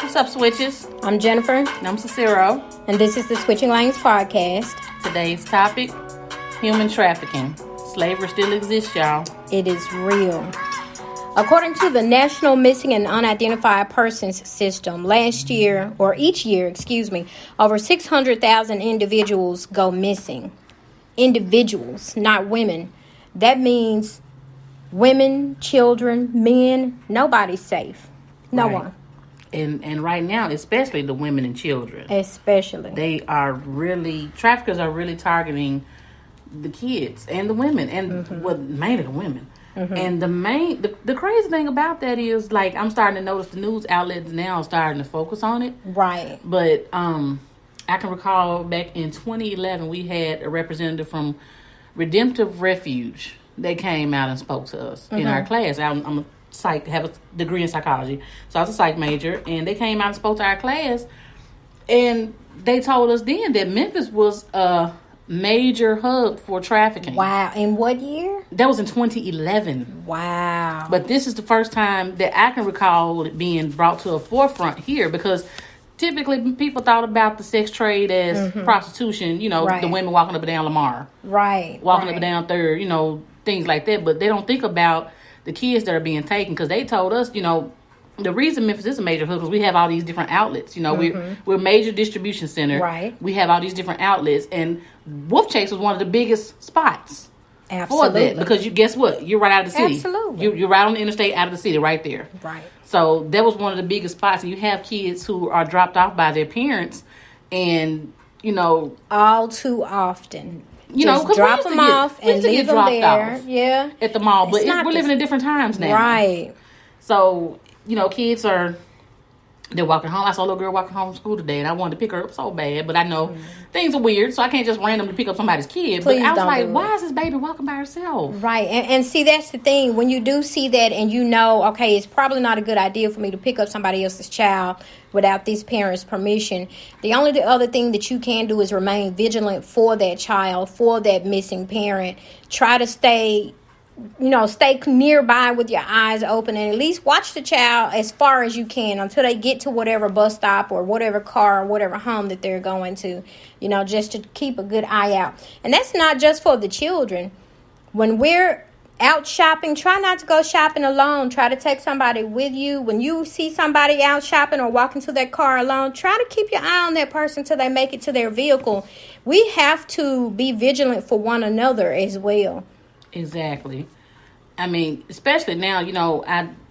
What's up, Switches? I'm Jennifer. And I'm Cicero. And this is the Switching Lanes podcast. Today's topic, human trafficking. Slavery still exists, y'all. It is real. According to the National Missing and Unidentified Persons System, each year, over 600,000 individuals go missing. Individuals, not women. That means women, children, men, nobody's safe. No one. And right now, especially the women and children. Especially. Traffickers are really targeting the kids and the women, and mainly the women. Mm-hmm. And the crazy thing about that is, like, I'm starting to notice the news outlets now are starting to focus on it. Right. But I can recall back in 2011, we had a representative from Redemptive Refuge. They came out and spoke to us in our class. I'm a psych, have a degree in psychology, so I was a psych major, and they came out and spoke to our class, and they told us then that Memphis was a major hub for trafficking. Wow. In what year? That was in 2011. Wow. But this is the first time that I can recall it being brought to a forefront here, because typically people thought about the sex trade as prostitution, the women walking up and down Lamar. Right. Walking up and down Third, things like that. But they don't think about the kids that are being taken, because they told us, the reason Memphis is a major hub because we have all these different outlets. We're a major distribution center. Right. We have all these different outlets, and Wolf Chase was one of the biggest spots. Absolutely. For that, because guess what? You're right out of the city. Absolutely. You're right on the interstate, out of the city, right there. Right. So that was one of the biggest spots. And you have kids who are dropped off by their parents, and all too often. Just drop them off and leave them there. Yeah. At the mall. But we're living in different times now. Right. So, kids they're walking home. I saw a little girl walking home from school today, and I wanted to pick her up so bad. But I know things are weird, so I can't just randomly pick up somebody's kid. Please, but I was like, why is this baby walking by herself? Right. And see, that's the thing. When you do see that and okay, it's probably not a good idea for me to pick up somebody else's child without these parents' permission, the other thing that you can do is remain vigilant for that child, for that missing parent. Try to stay nearby with your eyes open, and at least watch the child as far as you can until they get to whatever bus stop or whatever car or whatever home that they're going to, just to keep a good eye out. And that's not just for the children. When we're out shopping, try not to go shopping alone. Try to take somebody with you. When you see somebody out shopping or walking to their car alone, try to keep your eye on that person till they make it to their vehicle. We have to be vigilant for one another as well. Exactly. I mean, especially now,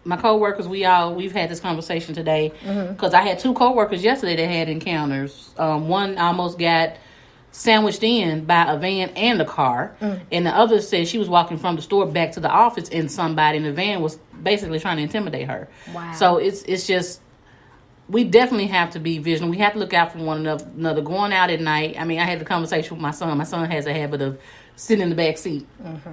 my coworkers, we've had this conversation today, because I had two coworkers yesterday that had encounters. One almost got sandwiched in by a van and a car, and the other said she was walking from the store back to the office, and somebody in the van was basically trying to intimidate her. Wow. So it's just, we definitely have to be vigilant. We have to look out for one another. Going out at night. I mean, I had the conversation with my son. My son has a habit of sitting in the back seat.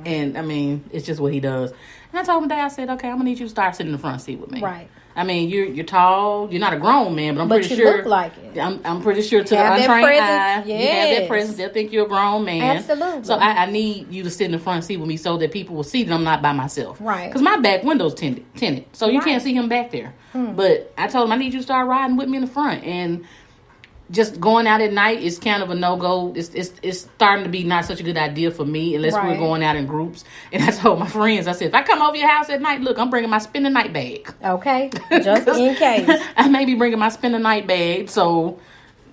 And, I mean, it's just what he does. And I told him today, I said, okay, I'm going to need you to start sitting in the front seat with me. Right. I mean, you're tall. You're not a grown man, but I'm pretty sure. But you look like it. I'm pretty sure to the untrained eye, you have that presence. They'll think you're a grown man. Absolutely. So I need you to sit in the front seat with me so that people will see that I'm not by myself. Right. Because my back window's tinted. So you can't see him back there. But I told him, I need you to start riding with me in the front. And just going out at night is kind of a no-go. It's starting to be not such a good idea for me unless we're going out in groups. And I told my friends, I said, if I come over your house at night, look, I'm bringing my spend the night bag. Okay, just in case. I may be bringing my spend the night bag, so,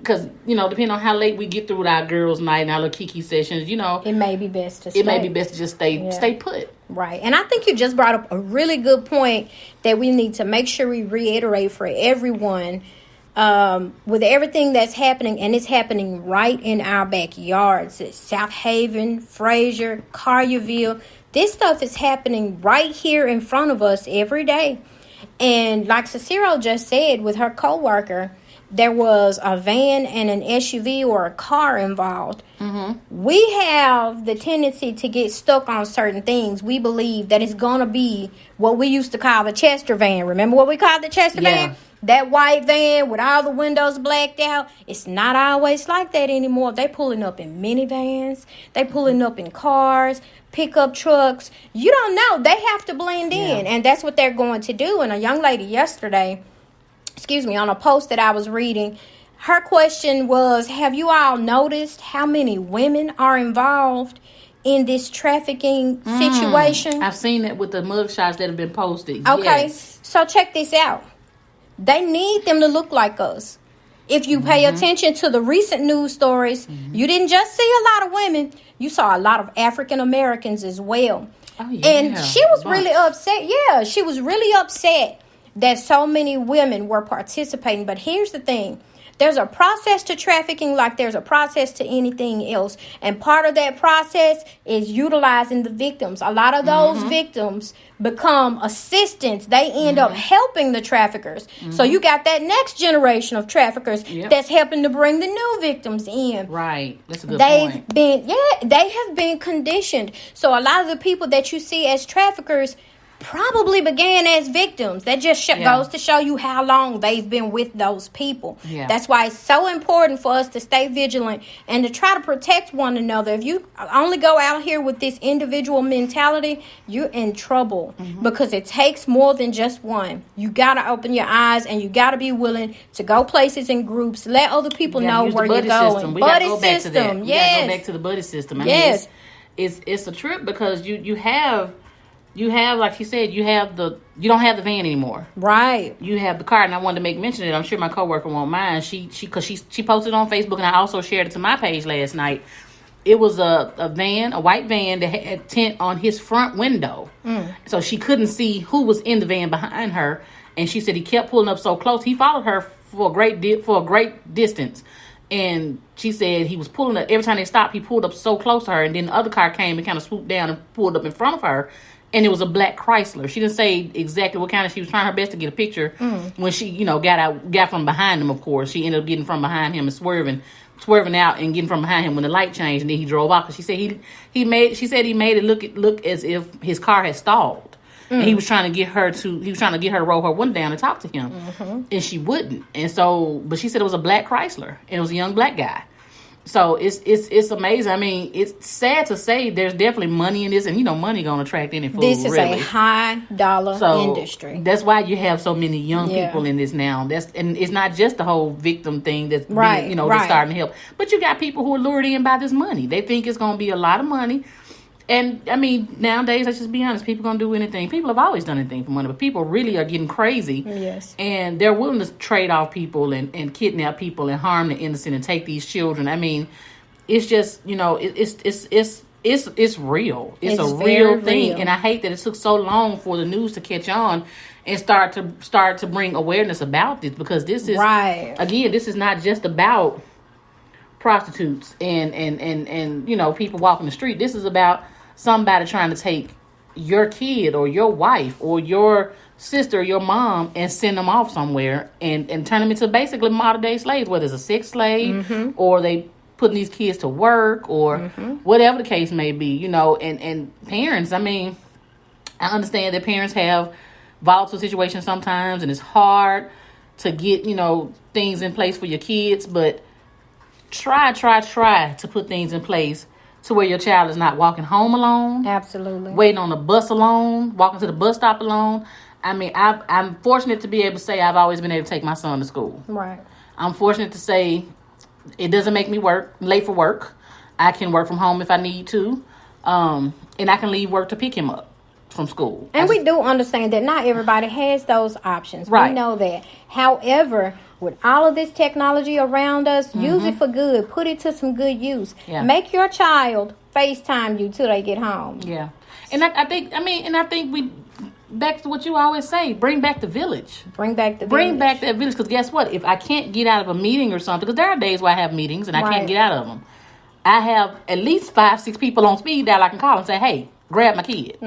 because, depending on how late we get through with our girls' night and our little kiki sessions, it may be best to stay. It may be best to just stay put. Right. And I think you just brought up a really good point that we need to make sure we reiterate for everyone. With everything that's happening, and it's happening right in our backyards, it's South Haven, Fraser, Collierville. This stuff is happening right here in front of us every day. And like Cicero just said with her coworker, there was a van and an SUV or a car involved. We have the tendency to get stuck on certain things. We believe that it's going to be what we used to call the Chester van. Remember what we called the Chester van? That white van with all the windows blacked out. It's not always like that anymore. They pulling up in minivans. They pulling up in cars, pickup trucks. You don't know. They have to blend in. And that's what they're going to do. And a young lady yesterday on a post that I was reading. Her question was, have you all noticed how many women are involved in this trafficking situation? I've seen it with the mugshots that have been posted. Okay, Yes. so check this out. They need them to look like us. If you pay attention to the recent news stories, you didn't just see a lot of women. You saw a lot of African Americans as well. Oh, yeah. And she was really upset. Yeah, she was really upset that so many women were participating. But here's the thing. There's a process to trafficking like there's a process to anything else. And part of that process is utilizing the victims. A lot of those victims become assistants. They end up helping the traffickers. So you got that next generation of traffickers that's helping to bring the new victims in. Right. That's a good point. They have been conditioned. So a lot of the people that you see as traffickers probably began as victims. That just goes to show you how long they've been with those people. Yeah. That's why it's so important for us to stay vigilant and to try to protect one another. If you only go out here with this individual mentality, you're in trouble because it takes more than just one. You got to open your eyes and you got to be willing to go places in groups. Let other people know where you're going. We got to go back to that. We got to go back to the buddy system. I mean, it's a trip because you have, like she said, you don't have the van anymore. Right. You have the car, and I wanted to make mention of it. I'm sure my coworker won't mind. She posted on Facebook, and I also shared it to my page last night. It was a van, a white van that had a tent on his front window, so she couldn't see who was in the van behind her. And she said he kept pulling up so close. He followed her for a great distance. And she said he was pulling up every time they stopped. He pulled up so close to her, and then the other car came and kind of swooped down and pulled up in front of her. And it was a black Chrysler. She didn't say exactly what kind of. She was trying her best to get a picture when she, got from behind him. Of course, she ended up getting from behind him and swerving out and getting from behind him when the light changed, and then he drove off. Because she said he made it look as if his car had stalled, and he was trying to get her to roll her window down and talk to him, and she wouldn't. And so, but she said it was a black Chrysler, and it was a young black guy. So it's amazing. I mean, it's sad to say there's definitely money in this, and money gonna attract any fool. This is a high dollar industry. That's why you have so many young people in this now. And it's not just the whole victim thing that's that's starting to help, but you got people who are lured in by this money. They think it's gonna be a lot of money. And I mean, nowadays, let's just be honest, people gonna do anything. People have always done anything for money, but people really are getting crazy. Yes. And they're willing to trade off people and kidnap people and harm the innocent and take these children. I mean, it's just, it's real. It's a real thing. And I hate that it took so long for the news to catch on and start to bring awareness about this, because this is again, this is not just about prostitutes and people walking the street. This is about somebody trying to take your kid or your wife or your sister or your mom and send them off somewhere and turn them into basically modern day slaves, whether it's a sex slave or they putting these kids to work or whatever the case may be, and parents, I mean, I understand that parents have volatile situations sometimes and it's hard to get, things in place for your kids, but try to put things in place to where your child is not walking home alone. Absolutely. Waiting on the bus alone, walking to the bus stop alone. I mean, I'm fortunate to be able to say I've always been able to take my son to school. Right. I'm fortunate to say it doesn't make me late for work. I can work from home if I need to. And I can leave work to pick him up from school. And we do understand that not everybody has those options. Right. We know that. However, with all of this technology around us, use it for good. Put it to some good use. Yeah. Make your child FaceTime you till they get home. Yeah. And I think we, back to what you always say, bring back the village. Bring back that village. Because guess what? If I can't get out of a meeting or something, because there are days where I have meetings and I can't get out of them, I have at least 5-6 people on speed dial I can call and say, hey, grab my kid.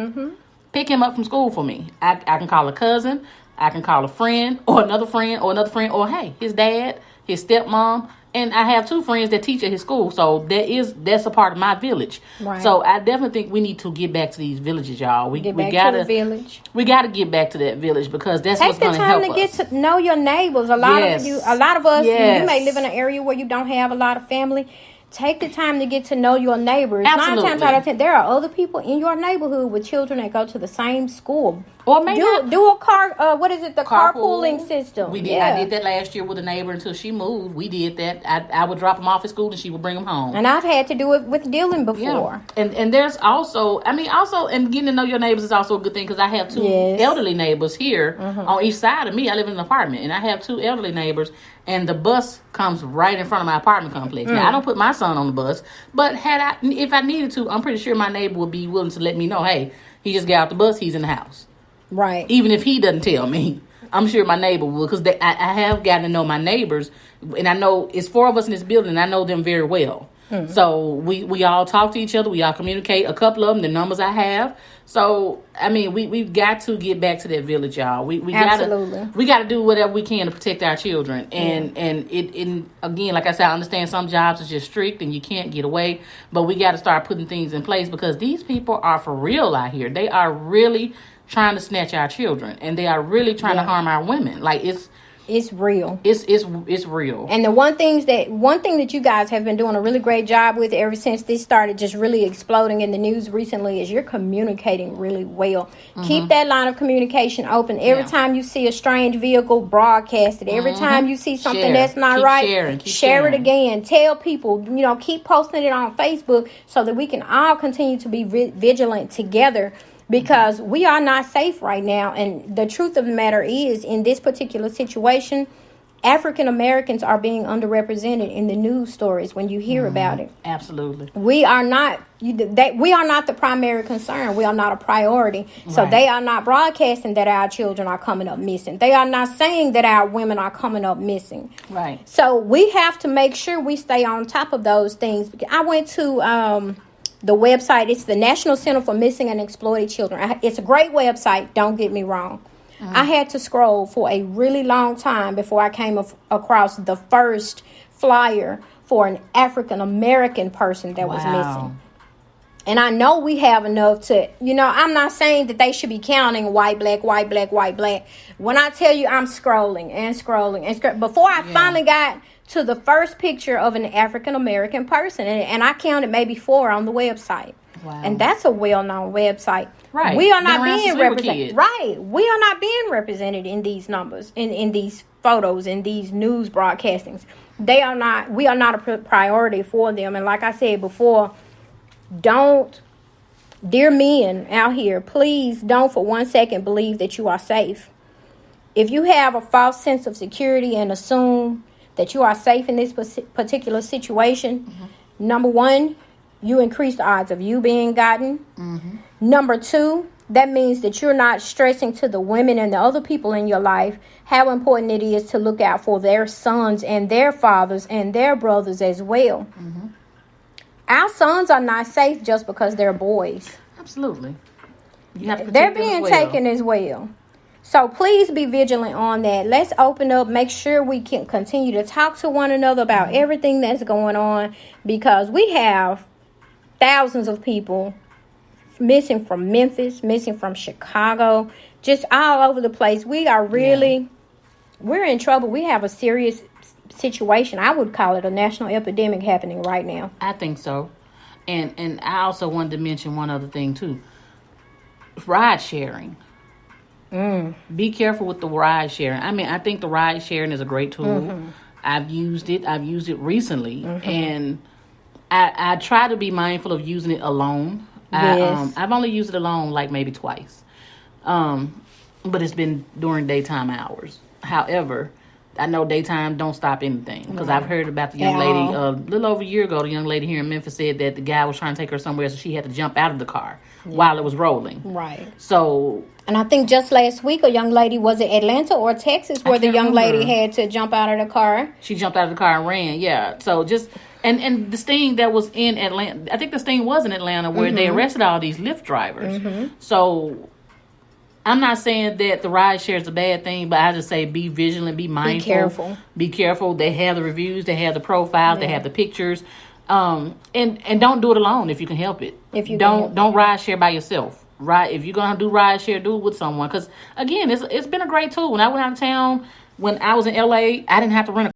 Pick him up from school for me. I can call a cousin. I can call a friend or another friend or hey, his dad, his stepmom. And I have 2 friends that teach at his school. So that's a part of my village. Right. So I definitely think we need to get back to these villages, y'all. We gotta get back to that village, because that's what's going to help us. Take the time to get to know your neighbors. A lot of us, you may live in an area where you don't have a lot of family. Take the time to get to know your neighbors. Absolutely. 9 times out of 10, there are other people in your neighborhood with children that go to the same school, Or maybe do a car. What is it? The carpooling system. We did. I did that last year with a neighbor until she moved. We did that. I would drop them off at school and she would bring them home. And I've had to do it with Dylan before. Yeah. And there's also, and getting to know your neighbors is also a good thing because I have two elderly neighbors here on each side of me. I live in an apartment and I have two elderly neighbors, and the bus comes right in front of my apartment complex. Now I don't put my son on the bus, but if I needed to, I'm pretty sure my neighbor would be willing to let me know, hey, he just got out the bus, he's in the house. Right. Even if he doesn't tell me, I'm sure my neighbor will, because I have gotten to know my neighbors, and I know it's 4 of us in this building, and I know them very well. So we all talk to each other, we all communicate. A couple of them, the numbers I have. So I mean, we've got to get back to that village, y'all. We gotta do whatever we can to protect our children. And again, like I said, I understand some jobs are just strict and you can't get away, but we got to start putting things in place because these people are for real out here. They are really trying to snatch our children, and they are really trying to harm our women. Like it's real. It's real. And the one thing that you guys have been doing a really great job with ever since this started just really exploding in the news recently is you're communicating really well. Keep that line of communication open. Every time you see a strange vehicle, broadcast it. Every time you see something that's not right, share it again. Tell people, keep posting it on Facebook so that we can all continue to be vigilant together. Because we are not safe right now. And the truth of the matter is, in this particular situation, African Americans are being underrepresented in the news stories when you hear about it. Absolutely. We are not the primary concern. We are not a priority. So they are not broadcasting that our children are coming up missing. They are not saying that our women are coming up missing. Right. So we have to make sure we stay on top of those things. I went to the website. It's the National Center for Missing and Exploited Children. It's a great website. Don't get me wrong. I had to scroll for a really long time before I came across the first flyer for an African American person that was missing. And I know we have enough to, I'm not saying that they should be counting white, black, white, black, white, black. When I tell you I'm scrolling and scrolling and scrolling, before I finally got to the first picture of an African American person, and I counted maybe 4 on the website. Wow. And that's a well-known website. Right. We are not being represented. Right. We are not being represented in these numbers, in these photos, in these news broadcastings. We are not a priority for them. And like I said before, dear men out here, please don't for 1 second believe that you are safe. If you have a false sense of security and assume that you are safe in this particular situation, number 1, you increase the odds of you being gotten. Number 2, that means that you're not stressing to the women and the other people in your life how important it is to look out for their sons and their fathers and their brothers as well. Our sons are not safe just because they're boys. Absolutely. They're being taken as well. So please be vigilant on that. Let's open up. Make sure we can continue to talk to one another about everything that's going on, because we have thousands of people missing from Memphis, missing from Chicago, just all over the place. We are we're in trouble. We have a serious situation. I would call it a national epidemic happening right now. I think so. And I also wanted to mention one other thing too. Ride sharing. Be careful with the ride sharing. I mean, I think the ride sharing is a great tool. I've used it recently, and I try to be mindful of using it alone. Yes. I've only used it alone like maybe twice, but it's been during daytime hours. However, I know daytime don't stop anything, because I've heard about the young lady a little over a year ago. The young lady here in Memphis said that the guy was trying to take her somewhere, so she had to jump out of the car while it was rolling. Right. So, and I think just last week, a young lady, was it Atlanta or Texas, where the young lady had to jump out of the car? She jumped out of the car and ran. Yeah. So just and the sting that was in Atlanta, I think the sting was in Atlanta, where they arrested all these Lyft drivers. So I'm not saying that the ride share is a bad thing, but I just say be vigilant, be mindful, be careful. They have the reviews, they have the profiles, they have the pictures, and don't do it alone if you can help it. If you don't ride share by yourself. Right, if you're gonna do ride share, do it with someone. Because again, it's been a great tool. When I went out of town, when I was in LA, I didn't have to rent a